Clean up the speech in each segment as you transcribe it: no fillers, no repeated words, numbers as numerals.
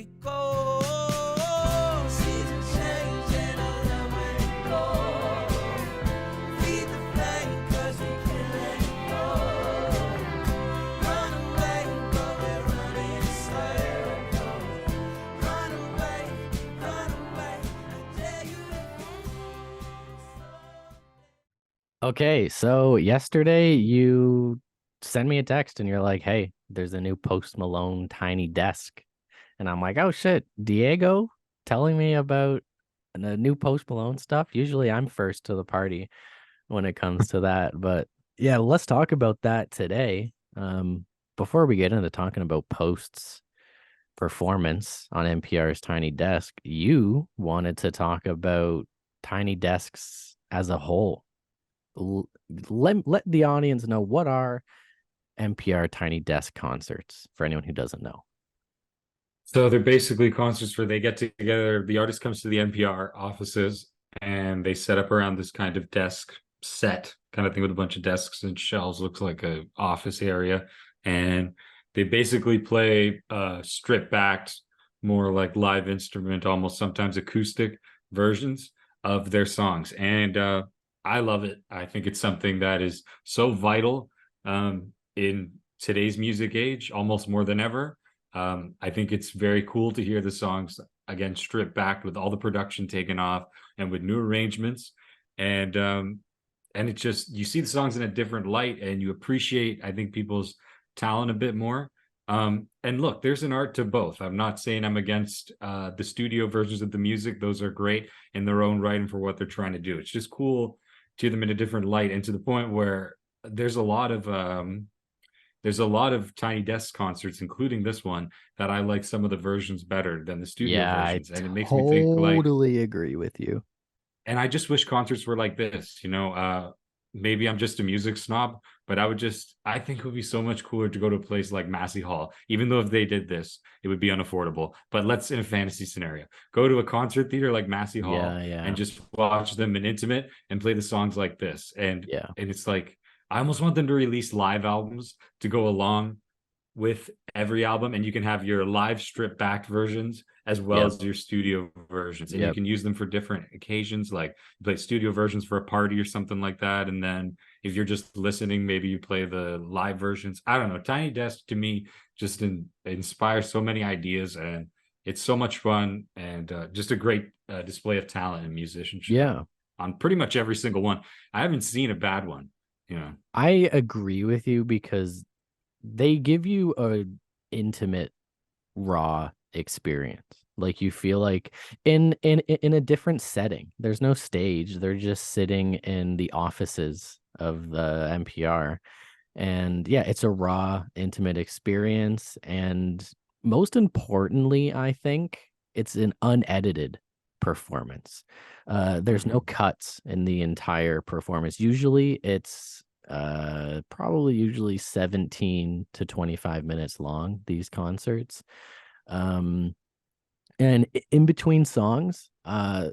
it go. Seasons change and I love when it go. Feed the flame 'cause we can't let it go. Run away, but we're running in circles. Run away, I dare you to. Okay, so yesterday you sent me a text and you're like, "Hey, there's a new Post Malone Tiny Desk." And I'm like, "Oh shit, Diego telling me about the new Post Malone stuff." Usually I'm first to the party when it comes to that, but yeah, let's talk about that today. Before we get into talking about Post's performance on NPR's Tiny Desk, you wanted to talk about Tiny Desks as a whole. Let the audience know, what are NPR Tiny Desk concerts for anyone who doesn't know. So they're basically concerts where they get together. The artist comes to the NPR offices and they set up around this kind of desk set kind of thing with a bunch of desks and shelves. Looks like a office area. And they basically play stripped back, more like live instrument, almost sometimes acoustic versions of their songs. And I love it. I think it's something that is so vital in today's music age, almost more than ever. I think it's very cool to hear the songs again stripped back with all the production taken off and with new arrangements. And it just, you see the songs in a different light and you appreciate, I think, people's talent a bit more. And look, there's an art to both. I'm not saying I'm against the studio versions of the music. Those are great in their own right and for what they're trying to do. It's just cool to hear them in a different light, and to the point where there's a lot of Tiny Desk concerts, including this one, that I like some of the versions better than the studio Yeah, versions. And it makes me think like, totally agree with you. and I just wish concerts were like this, maybe I'm just a music snob, but I think it would be so much cooler to go to a place like Massey Hall, even though if they did this, it would be unaffordable. But let's, in a fantasy scenario, go to a concert theater like Massey Hall Yeah. and just watch them in intimate and play the songs like this. And Yeah. it's like, I almost want them to release live albums to go along with every album, and you can have your live stripped back versions as well Yep. as your studio versions, and you Yep. can use them for different occasions, like you play studio versions for a party or something like that, and then if you're just listening, maybe you play the live versions. I don't know, Tiny Desk to me just inspires so many ideas, and it's so much fun, and just a great display of talent and musicianship Yeah. on pretty much every single one. I haven't seen a bad one. I agree with you because they give you a intimate, raw experience. Like you feel like in a different setting. There's no stage. They're just sitting in the offices of the NPR. And yeah, it's a raw, intimate experience. And most importantly, I think it's an unedited performance. There's no cuts in the entire performance. Usually it's probably usually 17 to 25 minutes long, these concerts. And in between songs, the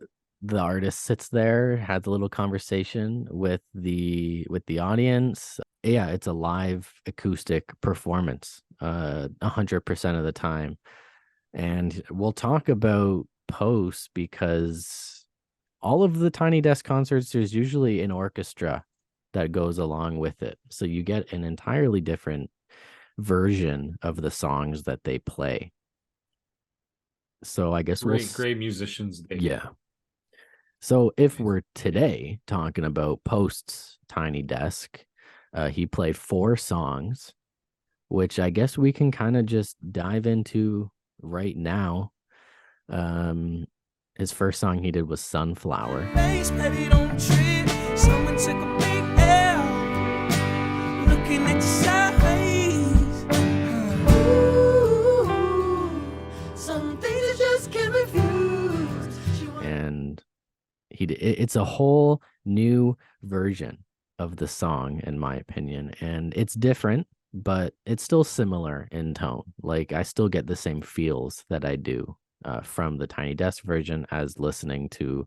artist sits there, has a little conversation with the audience. Yeah, it's a live acoustic performance, 100% of the time. And we'll talk about Post because all of the Tiny Desk concerts, there's usually an orchestra that goes along with it. So you get an entirely different version of the songs that they play. So I guess Great musicians. Yeah. So if we're today talking about Post's Tiny Desk, he played 4 songs, which I guess we can kind of just dive into right now. His first song he did was Sunflower. Baby, don't trip. Someone took a big L. Looking at your sideways. Some things you just can't refuse. And it's a whole new version of the song, in my opinion. And it's different, but it's still similar in tone. Like I still get the same feels that I do from the Tiny Desk version as listening to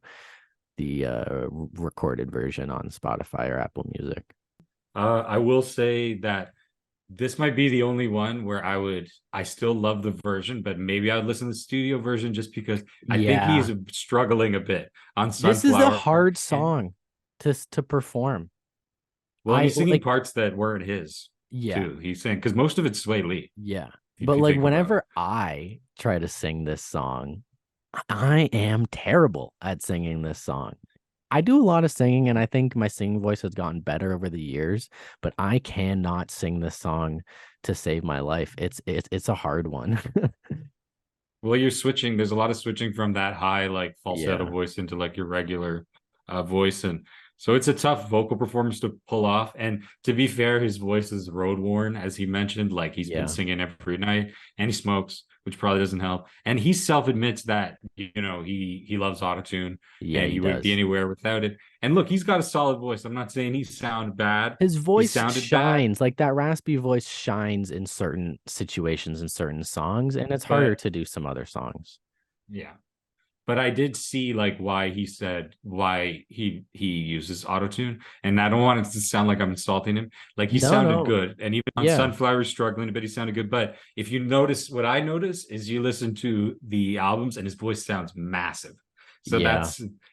the recorded version on Spotify or Apple Music. I will say that this might be the only one where I still love the version, but maybe I would listen to the studio version just because I think Yeah. he's struggling a bit on This is a Sunflower. hard And song to perform. well, and I he's singing like parts that weren't his yeah. too. He's saying because most of it's Sway Lee, Yeah. if But you like think about it. whenever I try to sing this song, I am terrible at singing this song. I do a lot of singing and I think my singing voice has gotten better over the years, but I cannot sing this song to save my life. It's a hard one. Well, you're switching. There's a lot of switching from that high, like falsetto Yeah. voice into like your regular voice. And so it's a tough vocal performance to pull off. And to be fair, his voice is road worn, as he mentioned. Like he's been Yeah. singing every night and he smokes, which probably doesn't help. And he self admits that, he loves autotune Yeah, and he he wouldn't be does. anywhere without it. And look, he's got a solid voice. I'm not saying he sound bad. His He voice sounded bad, shines, like that raspy voice shines in certain situations and certain songs, and it's harder but to do some other songs. yeah. But I did see like why he said why he uses autotune, and I don't want it to sound like I'm insulting him. Like he No, sounded no. good, and even on Yeah. Sunflower he's struggling, but he sounded good. But if you notice, what I notice is you listen to the albums, and his voice sounds massive. So Yeah.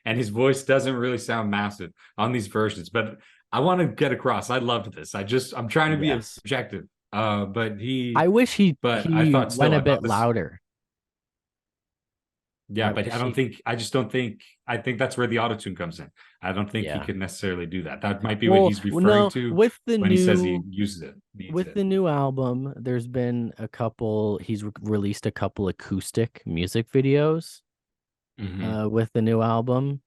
and his voice doesn't really sound massive on these versions. But I want to get across. I loved this. I'm trying to be Yes. objective. I wish he But I he thought went still, a I thought bit this. louder. Yeah, I but wish he I just don't think, I think that's where the autotune comes in. I don't think he yeah. can necessarily do that. That might be what Well, he's referring no, to when he says he uses it, needs with it. the new album, there's been a couple he's released a couple acoustic music videos Mhm. with the new album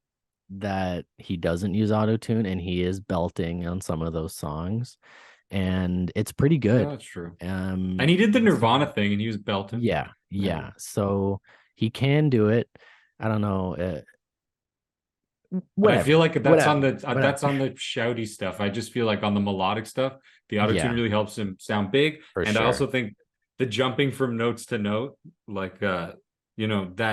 that he doesn't use autotune and he is belting on some of those songs and it's pretty Yeah, good. that's true. Um And he did the so Nirvana thing and he was belting. yeah, Yeah. yeah. So he can do it. I don't know. But I feel Whatever. like Whatever. that's Whatever. on the shouty stuff. I just feel like on the melodic stuff, the autotune Yeah, really helps him sound big. for And I also sure. think the jumping from notes to note, like that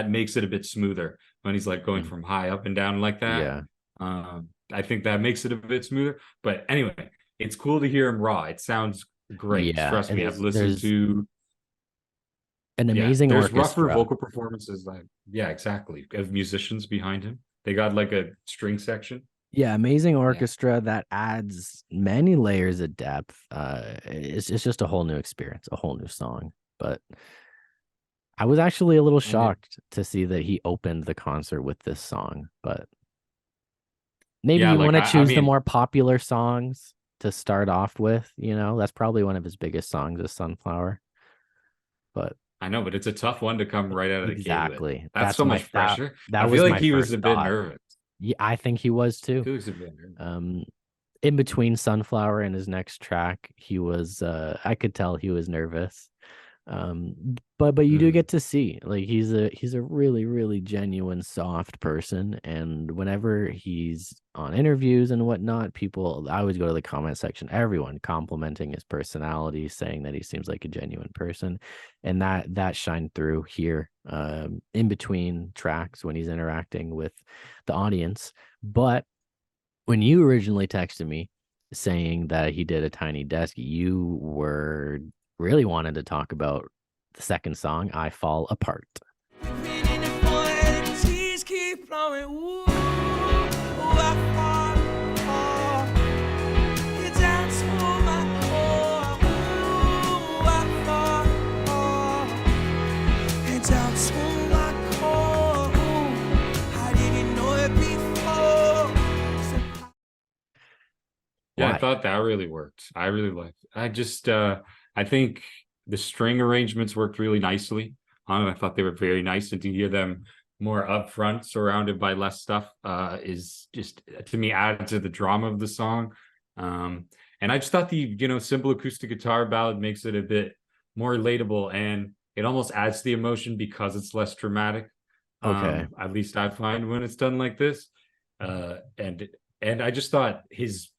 makes it a bit smoother when he's like going Mhm. from high up and down like that. Yeah. I think that makes it a bit smoother. But anyway, it's cool to hear him raw. It sounds great. Yeah, Trust it me, I've is. listened There's to an yeah, amazing there's rougher orchestra. vocal performances like yeah, exactly, of musicians behind him. They got like a string section. Yeah, amazing Yeah. orchestra that adds many layers of depth. It's just a whole new experience, a whole new song. But I was actually a little And it shocked to see that he opened the concert with this song. But maybe yeah, you like want to I choose the mean, more popular songs to start off with. That's probably one of his biggest songs is Sunflower. But I know, but it's a tough one to come right out of the gate with. exactly, That's so much pressure. that I feel was like my he was first a bit thought. nervous. Yeah, I think he was I too. feel like he was a bit nervous. In between Sunflower and his next track, he was I could tell he was nervous. But you do Mm, get to see like he's a really, really genuine soft person. And whenever he's on interviews and whatnot, people I always go to the comment section, everyone complimenting his personality, saying that he seems like a genuine person. And that shined through here in between tracks when he's interacting with the audience. But when you originally texted me saying that he did a tiny desk, you were really wanted to talk about the second song, I Fall Apart. Green in the forehead, the tears keep flowing. Ooh, I fall apart. It's down to my core. Ooh, I fall apart. It's down to my core. Ooh, I didn't know it before. yeah, I Why? thought that really worked. I really liked it. I think the string arrangements worked really nicely on it. I thought they were very nice, and to hear them more upfront, surrounded by less stuff, is just to me added to the drama of the song. And I just thought the simple acoustic guitar ballad makes it a bit more relatable, and it almost adds to the emotion because it's less dramatic. Okay. At least I find when it's done like this. And I just thought his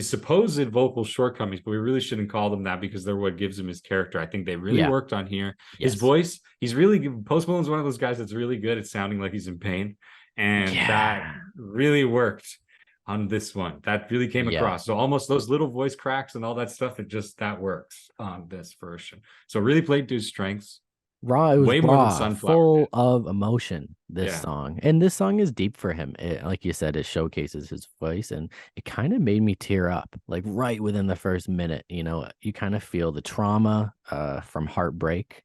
supposed vocal shortcomings, but we really shouldn't call them that because they're what gives him his character. I think they really Yeah. worked on here. His Yes. voice, he's really good. Post Malone's one of those guys that's really good at sounding like he's in pain, and that Yeah. really worked on this one. That really came Yeah. across. So almost those little voice cracks and all that stuff, that works on this version. So really played to his strengths. It was Way more than raw, Sunflower full did. of emotion, this Yeah. song. And this song is deep for him. Like you said, it showcases his voice, and it kind of made me tear up, like right within the first minute. You kind of feel the trauma from heartbreak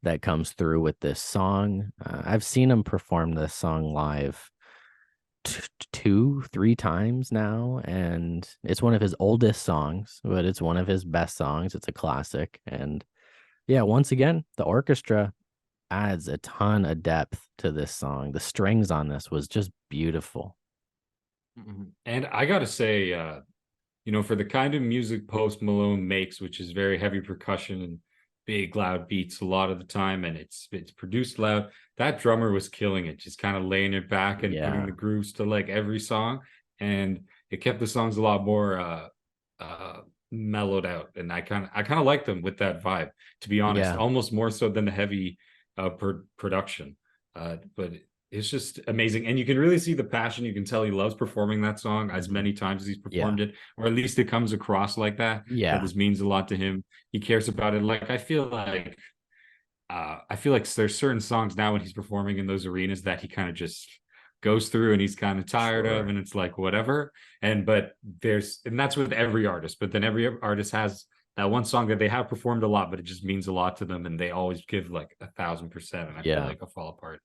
that comes through with this song. I've seen him perform this song live 2, 3 times now, and it's one of his oldest songs, but it's one of his best songs. It's a classic. And yeah, once again, the orchestra adds a ton of depth to this song. The strings on this was just beautiful. And I gotta say, for the kind of music Post Malone makes, which is very heavy percussion and big loud beats a lot of the time, and it's produced loud, that drummer was killing it, just kind of laying it back and putting the grooves to like every song, and it kept the songs a lot more mellowed out. And I kind of liked them with that vibe, to be honest, almost more so than the heavy production. But it's just amazing, and you can really see the passion. You can tell he loves performing that song as many times as he's performed it, or at least it comes across like that. That this means a lot to him. He cares about it. Like I feel like there's certain songs now when he's performing in those arenas that he kind of just goes through and he's kind of tired of, and it's like whatever. And that's with every artist. But then every artist has that one song that they have performed a lot, but it just means a lot to them, and they always give like 1,000%. And I feel like A Fall Apart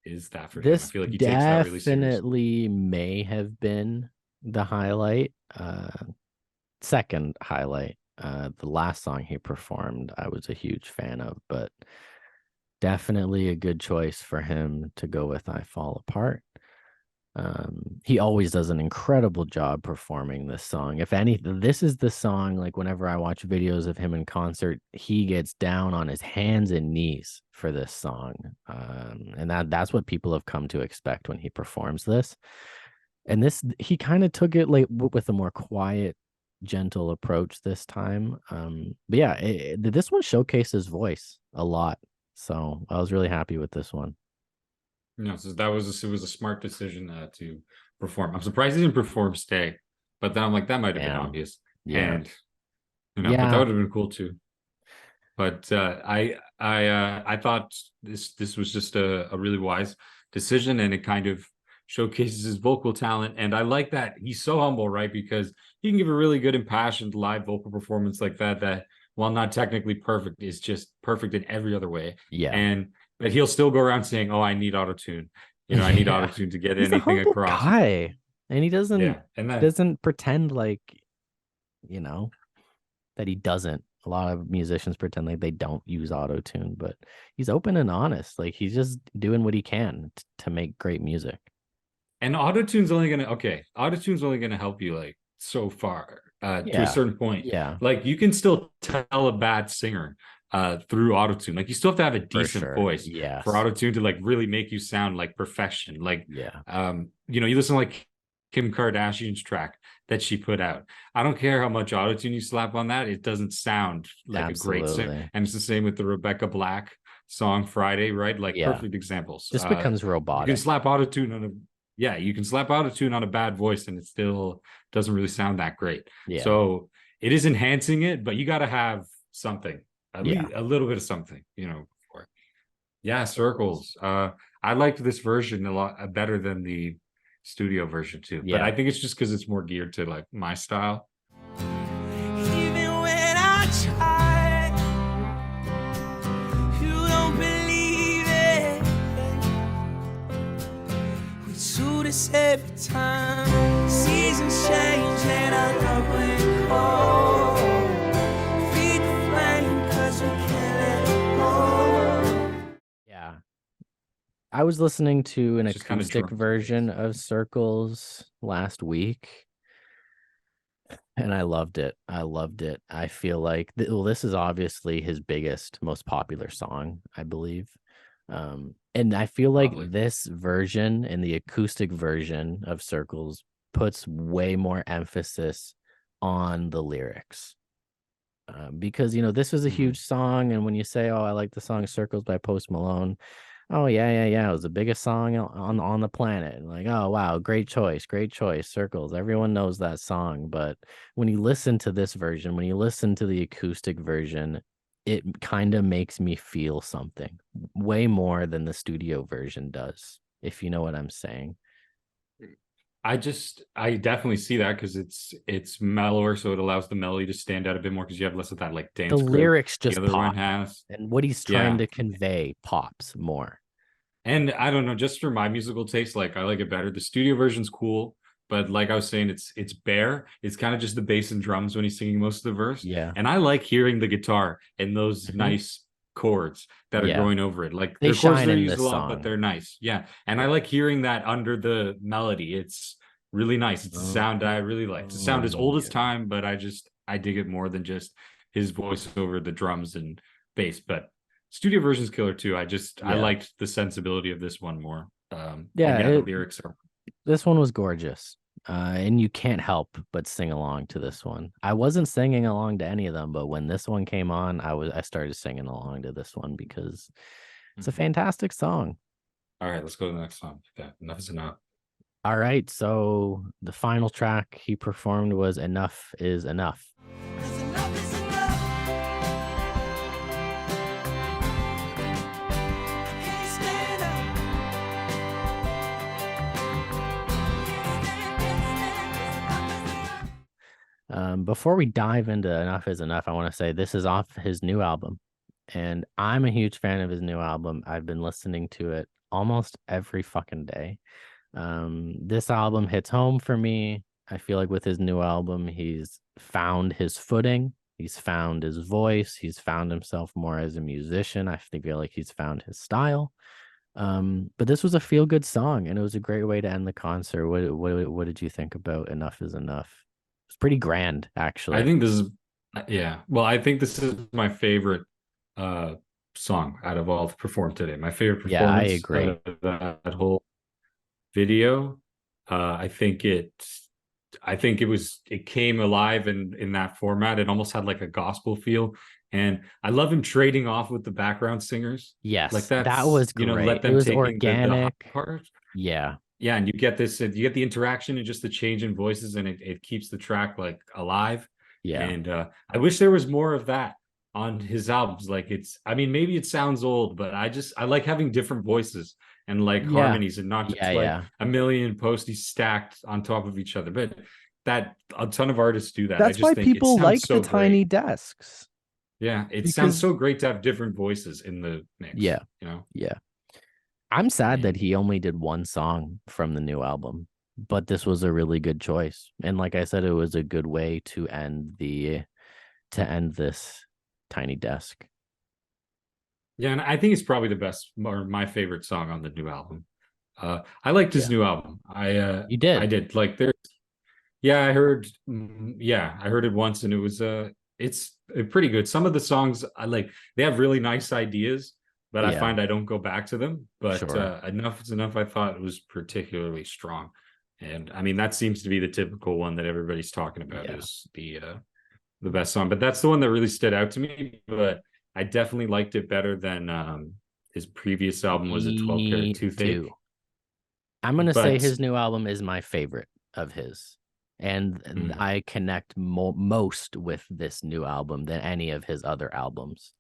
is that for him. I feel like he takes that really seriously. Definitely may have been the highlight. Second highlight. The last song he performed, I was a huge fan of, but definitely a good choice for him to go with I Fall Apart. He always does an incredible job performing this song. If anything, this is the song, like whenever I watch videos of him in concert, he gets down on his hands and knees for this song. And that's what people have come to expect when he performs this. And he kind of took it like with a more quiet, gentle approach this time. But yeah, this one showcased his voice a lot. So I was really happy with this one. No, so it was a smart decision to perform. I'm surprised he didn't perform Stay, but then I'm like, that might have been obvious. Yeah. And but that would have been cool too. But I thought this was just a really wise decision, and it kind of showcases his vocal talent. And I like that he's so humble, right? Because he can give a really good impassioned live vocal performance like that while not technically perfect, is just perfect in every other way. Yeah. But he'll still go around saying, "Oh, I need autotune. I need autotune to get anything across." Guy. And he doesn't pretend like, that he doesn't. A lot of musicians pretend like they don't use autotune, but he's open and honest. Like he's just doing what he can to make great music. And autotune's only gonna help you like so far to a certain point. Yeah. Like you can still tell a bad singer through autotune. Like you still have to have a decent voice for autotune to like really make you sound like perfection. Like you listen to like Kim Kardashian's track that she put out. I don't care how much autotune you slap on that, it doesn't sound like a great singer. And it's the same with the Rebecca Black song Friday, right? Like perfect examples. Just becomes robotic. You can slap autotune on a bad voice and it still doesn't really sound that great. So it is enhancing it, but you got to have something, at least a little bit of something, for it. Circles. I liked this version a lot better than the studio version too, but I think it's just because it's more geared to like my style. Even when I try, you don't believe it. We do this every time. Seasons change and I love when it cold. Feed the flame 'cause we can't let it go. I was listening to an acoustic version of Circles last week, and I loved it. I feel like this is obviously his biggest, most popular song, I believe. And I feel like this version and the acoustic version of Circles puts way more emphasis on the lyrics. Because, this was a huge song. And when you say, oh, I like the song Circles by Post Malone, Oh yeah. It was the biggest song on the planet. Like, oh wow, great choice, great choice. Circles. Everyone knows that song, but when you listen to this version, when you listen to the acoustic version, it kind of makes me feel something way more than the studio version does, if you know what I'm saying. I definitely see that because it's mellower, so it allows the melody to stand out a bit more because you have less of that like The dance grip lyrics the just other one pop, has. and what he's trying Yeah. to convey pops more. And I don't know, just for my musical taste, like I like it better. The studio version's cool, but like I was saying, it's bare. It's kind of just the bass and drums when he's singing most of the verse. Yeah. And I like hearing the guitar and those Mhm. nice chords that are Yeah. going over it. Like They they're chords shine that are in used a this lot, but song. they're nice. Yeah. And I like hearing that under the melody. It's really nice. It's a sound I really like. It's a sound as old as Yeah. time, but I dig it more than just his voice over the drums and bass. But studio version's killer too. I Yeah. liked the sensibility of this one more. And Yeah, yeah, the lyrics are. this one was gorgeous. And you can't help but sing along to this one. I wasn't singing along to any of them, but when this one came on, I started singing along to this one because it's a fantastic song. All right, let's go to the next song. Yeah, enough is enough. All right, so the final track he performed was Enough is Enough. 'Cause enough is enough. I can't stand up. Before we dive into Enough is Enough, I want to say this is off his new album. And I'm a huge fan of his new album. I've been listening to it almost every fucking day. This album hits home for me. I feel like with his new album, he's found his footing. He's found his voice. He's found himself more as a musician. Feel like he's found his style. But this was a feel good song, and it was a great way to end the concert. What did you think about Enough is Enough? It's pretty grand, I actually. think this is, yeah. Well, I think this is my favorite uh song out of all performed today. My favorite Yeah, I performance out agree. of that whole video. I think it came alive in that format. It almost had like a gospel feel. And I love him trading off with the background singers. Like Yes, that that's, was let great. It them was taking the high organic. part. Yeah, Yeah, and you get the interaction and just the change in voices, and it keeps the track like alive. yeah, And I wish there was more of that on his albums. Like I mean, maybe it sounds old, but I like having different voices and like yeah, harmonies and not yeah, just like yeah. a million posties stacked on top of each other. But that a ton of artists do that. I That's just why think it people sounds like the so tiny great. desks Yeah, it sounds because so great to have different voices in the mix, Yeah, you know? yeah. I'm sad that And he only did one song from the new album, but this was a really good choice. And like I said, it was a good way to end this tiny desk. yeah, and I think it's probably the best or my favorite song on the new album. I liked his Yeah. new album. You I did. did. Like there's yeah, I heard yeah, I heard it once and it was it's pretty good. Some of the songs I like they have really nice ideas, but I Yeah, find I don't go back to them. But sure. Enough is Enough I thought it was particularly strong. And I mean that seems to be the typical one that everybody's talking about Yeah. is the best song. But that's the one that really stood out to me. But I definitely liked it better than his previous album was a 12 Me karat toothache. too. I'm gonna say But his new album is my favorite of his, and mm, I connect most with this new album than any of his other albums.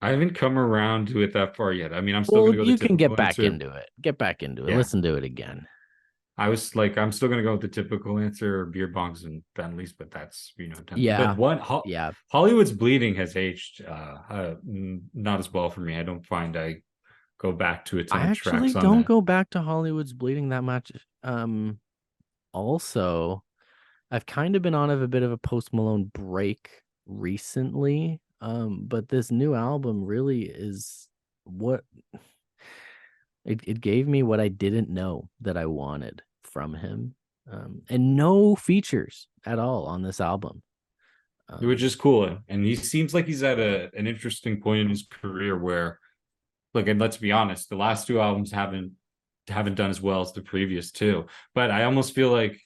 I haven't come around to it that far yet. I mean, I'm still Well, gonna go the you can get typical back answer. into it. Get back into it. Yeah. Listen to it again. I was like, I'm still gonna go with the typical answer, beer bongs and Bentleys, but that's done. Yeah, But yeah. Hollywood's Bleeding has aged not as well for me. I don't find I go back to a ton I of actually tracks on don't that. go back to Hollywood's Bleeding that much. Also, I've kind of been on a bit of a Post Malone break recently. But this new album really is what it gave me what I didn't know that I wanted from him. And no features at all on this album. Which is cool. And he seems like he's at an interesting point in his career where look, and let's be honest, the last two albums haven't done as well as the previous two. But I almost feel like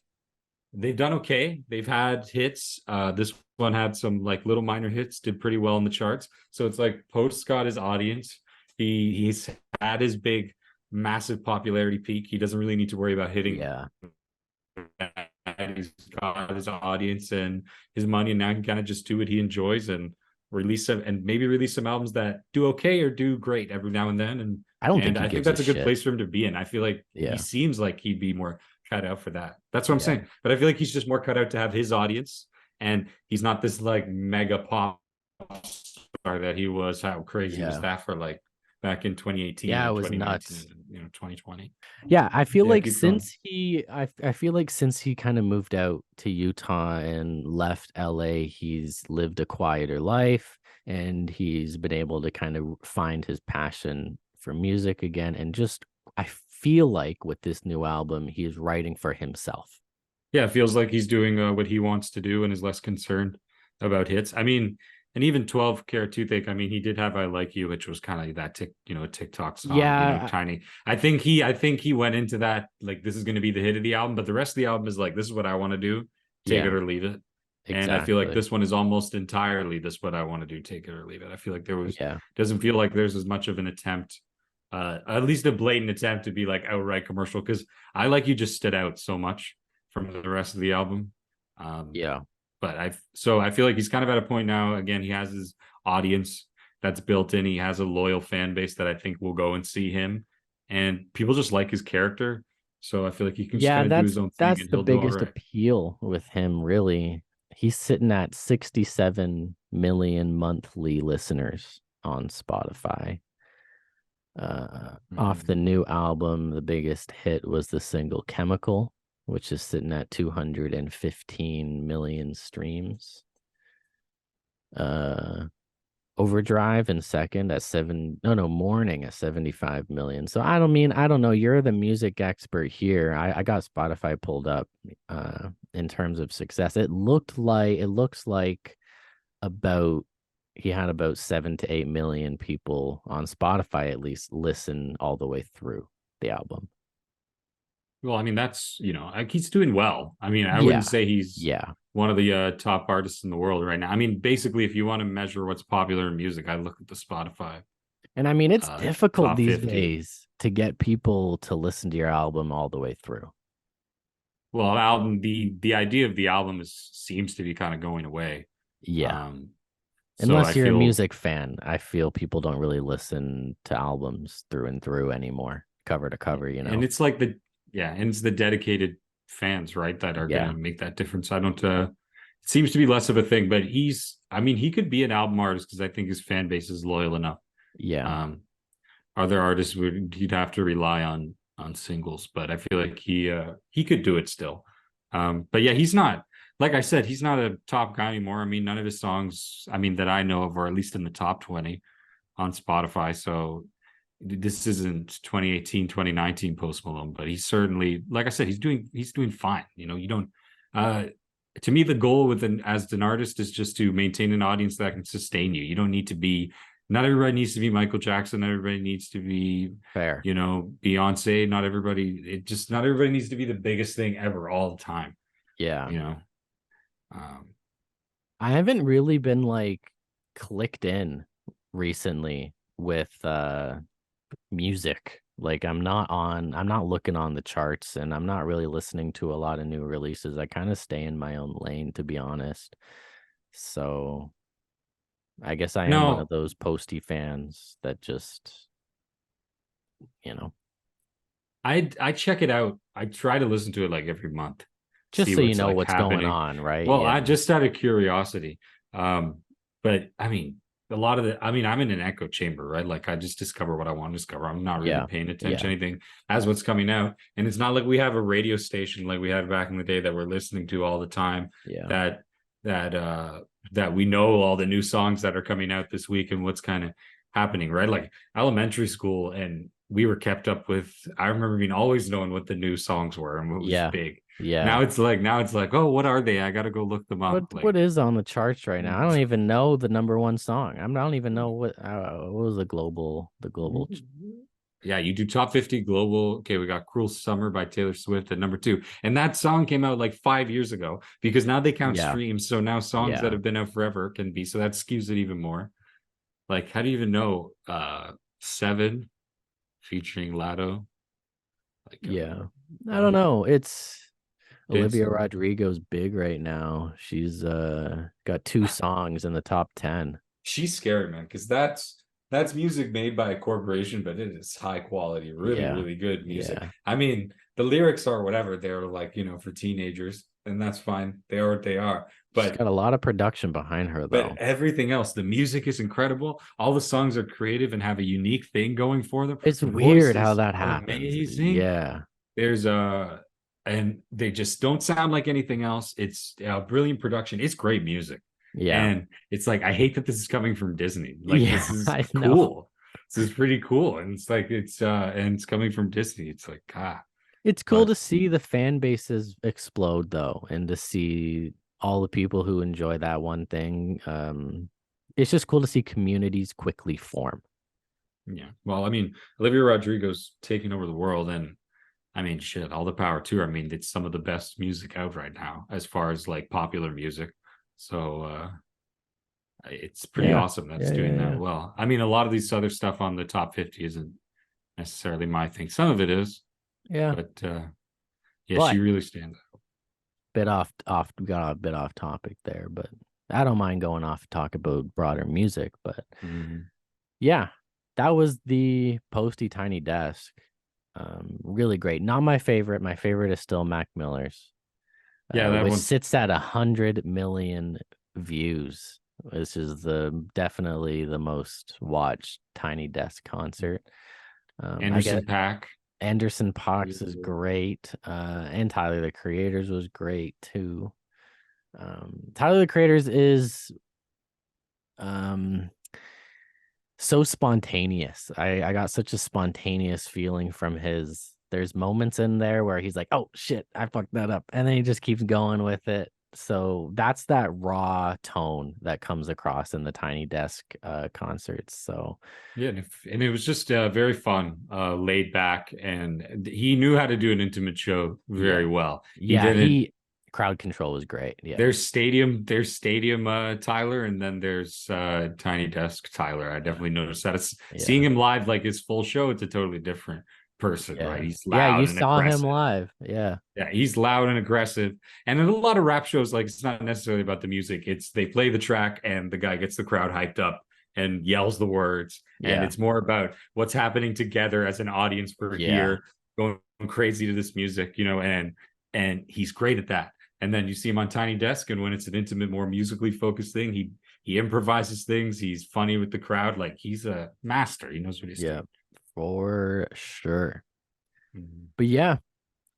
they've done okay. They've had hits. This one had some like little minor hits, did pretty well in the charts. So it's like Post got his audience, He's at his big, massive popularity peak. He doesn't really need to worry about hitting. Yeah. He's got his audience and his money, and now he can kind of just do what he enjoys and maybe release some albums that do okay or do great every now and then. And I don't think he I think gives that's a a good shit. place for him to be in. I feel like Yeah. he seems like he'd be more cut out for that. That's what I'm Yeah. saying. But I feel like he's just more cut out to have his audience, and he's not this like mega pop star that he was. How crazy was Yeah. that for like back in 2018? Yeah, it and was 2019, nuts. You know, 2020. Yeah, I feel Yeah, like keep going. since I feel like since he kind of moved out to Utah and left LA, he's lived a quieter life and he's been able to kind of find his passion for music again. And just I feel like with this new album, he is writing for himself. Yeah, it feels like he's doing what he wants to do and is less concerned about hits. I mean, and even 12 Karat Toothache, I mean, he did have I Like You, which was kind of that a TikTok song, Yeah. tiny. I think he went into that like this is going to be the hit of the album, but the rest of the album is like this is what I want to do, take Yeah. it or leave it. And I feel like this one is almost entirely this what I want to do, take it or leave it. I feel like doesn't feel like there's as much of an attempt, at least a blatant attempt to be like outright commercial, because I Like You just stood out so much from the rest of the album. Yeah. But I feel like he's kind of at a point now. Again, he has his audience that's built in. He has a loyal fan base that I think will go and see him, and people just like his character. So I feel like he can just kind of do his own thing, that's and the he'll do all biggest right. appeal with him, really. He's sitting at 67 million monthly listeners on Spotify. Off the new album, the biggest hit was the single Chemical, which is sitting at 215 million streams. Overdrive in second at Morning at 75 million. So I don't know. You're the music expert here. I got Spotify pulled up in terms of success. It looks like he had about 7 to 8 million people on Spotify at least listen all the way through the album. Well, I mean, that's he's doing well. I mean, I wouldn't say he's one of the top artists in the world right now. I mean, basically, if you want to measure what's popular in music, I look at the Spotify. And I mean, it's difficult these 50. days to get people to listen to your album all the way through. Well, the idea of the album seems to be kind of going away. Yeah. Unless you're a music fan, I feel people don't really listen to albums through and through anymore, cover to cover, And it's like and it's the dedicated fans, right, that are going to make that difference. I don't, it seems to be less of a thing, but he could be an album artist because I think his fan base is loyal enough. Yeah. Other artists he'd have to rely on singles, but I feel like he could do it still. But yeah, he's not, like I said, he's not a top guy anymore. I mean, none of his songs, that I know of, are at least in the top 20 on Spotify. So this isn't 2018, 2019 Post Malone, but he's certainly, like I said, he's doing fine. You don't, to me, the goal as an artist is just to maintain an audience that can sustain you. You don't need to be, not everybody needs to be Michael Jackson. Not everybody needs to be fair, Beyonce. Not everybody needs to be the biggest thing ever all the time. Yeah. I haven't really been like clicked in recently with music. Like I'm not looking on the charts, and I'm not really listening to a lot of new releases. I kind of stay in my own lane, to be honest. So I guess I am one of those Posty fans that just I check it out. I try to listen to it like every month, just so you know what's going on, right? Well, I just out of curiosity. But I mean, a lot of I'm in an echo chamber, right? Like I just discover what I want to discover. I'm not really paying attention to anything as what's coming out. And it's not like we have a radio station like we had back in the day that we're listening to all the time. Yeah. That we know all the new songs that are coming out this week and what's kind of happening, right? Like elementary school, and we were kept up with, I remember always knowing what the new songs were and what was big. Yeah. Now it's like, oh, what are they? I got to go look them up. What is on the charts right now? I don't even know the number one song. I don't even know what was the global. Yeah, you do top 50 global. Okay, we got Cruel Summer by Taylor Swift at number 2. And that song came out like 5 years ago because now they count streams. So now songs that have been out forever can be, so that skews it even more. Like, how do you even know Seven featuring Lado. Like, Yeah. I don't know. It's It's- Olivia Rodrigo's big right now. She's got 2 songs in the top 10. she's scary, man, because that's music made by a corporation, but it is high quality, really, Yeah. really good music. Yeah. I mean, the lyrics are whatever. They're like, for teenagers, and that's fine. They are what they are. She's But got a lot of production behind her though. everything else, the music is incredible. All the songs are creative and have a unique thing going for them. It's The weird voice how is that happens. amazing. Yeah. There's and they just don't sound like anything else. It's brilliant production. It's great music. Yeah. And it's like, I hate that this is coming from Disney. Like, Yeah, this is I know. cool. This is pretty cool. And it's like, and it's coming from Disney. It's like, It's cool But- to see the fan bases explode though, and to see all the people who enjoy that one thing. It's just cool to see communities quickly form. yeah. Well, I mean, Olivia Rodrigo's taking over the world, and I mean, shit, all the power to her. I mean, it's some of the best music out right now as far as like popular music. So it's pretty Yeah. awesome that's Yeah, doing yeah, that yeah. well. I mean, a lot of these other stuff on the top 50 isn't necessarily my thing. Some of it is, Yeah. but yeah, But- she really stands out. We got a bit off topic there, but I don't mind going off to talk about broader music. But yeah, that was the Posty Tiny Desk. Really great. Not my favorite. My favorite is still Mac Miller's. Yeah, that which one- sits at 100 million views. This is definitely the most watched Tiny Desk concert. I Anderson get .Paak. Anderson .Paak is Beautiful. great. And Tyler the Creators was great too. Tyler the Creators is so spontaneous. I got such a spontaneous feeling from his. There's moments in there where he's like, oh shit, I fucked that up, and then he just keeps going with it. So that's that raw tone that comes across in the Tiny Desk concerts. So Yeah, and it was just very fun, laid back, and he knew how to do an intimate show very well. yeah, didn't- crowd control was great. Yeah, There's stadium Tyler, and then there's Tiny Desk Tyler. I definitely noticed that. Seeing him live, like his full show, it's a totally different person, right? He's loud. Yeah, you and saw aggressive. him live. Yeah. Yeah, he's loud and aggressive. And in a lot of rap shows, like, it's not necessarily about the music. It's they play the track and the guy gets the crowd hyped up and yells the words. And Yeah. it's more about what's happening together as an audience for here, going crazy to this music, and he's great at that. And then you see him on Tiny Desk, and when it's an intimate, more musically focused thing, he improvises things. He's funny with the crowd. Like, he's a master. He knows what he's Yeah, for sure. doing. But yeah,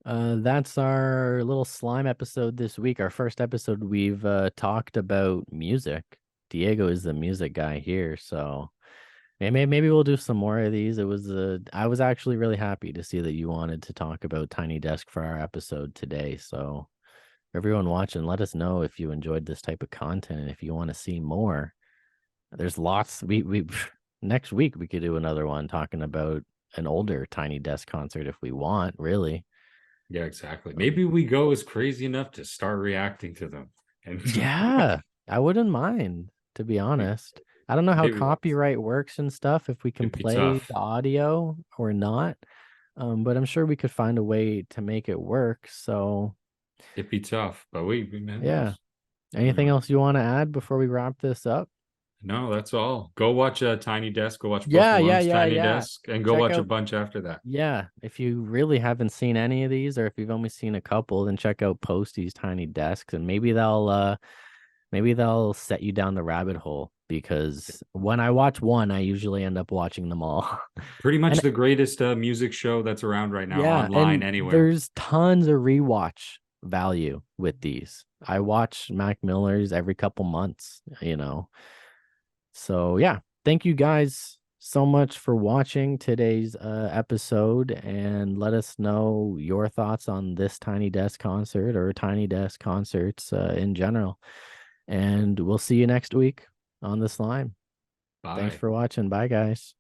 that's our little slime episode this week. Our first episode, we've talked about music. Diego is the music guy here, so maybe we'll do some more of these. I was actually really happy to see that you wanted to talk about Tiny Desk for our episode today. So everyone watching, let us know if you enjoyed this type of content and if you want to see more. There's lots. We next week we could do another one talking about an older Tiny Desk concert if we want, really. Yeah, exactly. Maybe we go as crazy enough to start reacting to them. And Yeah, I wouldn't mind, to be honest. I don't know how Maybe once. copyright works and stuff, if we can It'd be play tough. the audio or not. But I'm sure we could find a way to make it work. So it'd be tough, but man. yeah. Anything know. else you want to add before we wrap this up? No, that's all. Go watch Tiny Desk. Go watch Post Yeah, Malone's yeah, Tiny yeah. Desk, and go Check watch a out- bunch after that. Yeah, if you really haven't seen any of these, or if you've only seen a couple, then check out Posty's Tiny Desks, and maybe they'll set you down the rabbit hole, because when I watch one, I usually end up watching them all. Pretty much And- the greatest music show that's around right now online and anywhere. there's tons of rewatch value with these. I watch Mac Miller's every couple months, So yeah, thank you guys so much for watching today's episode, and let us know your thoughts on this Tiny Desk concert or Tiny Desk concerts in general. And we'll see you next week on the slime. Bye. Thanks for watching. Bye guys.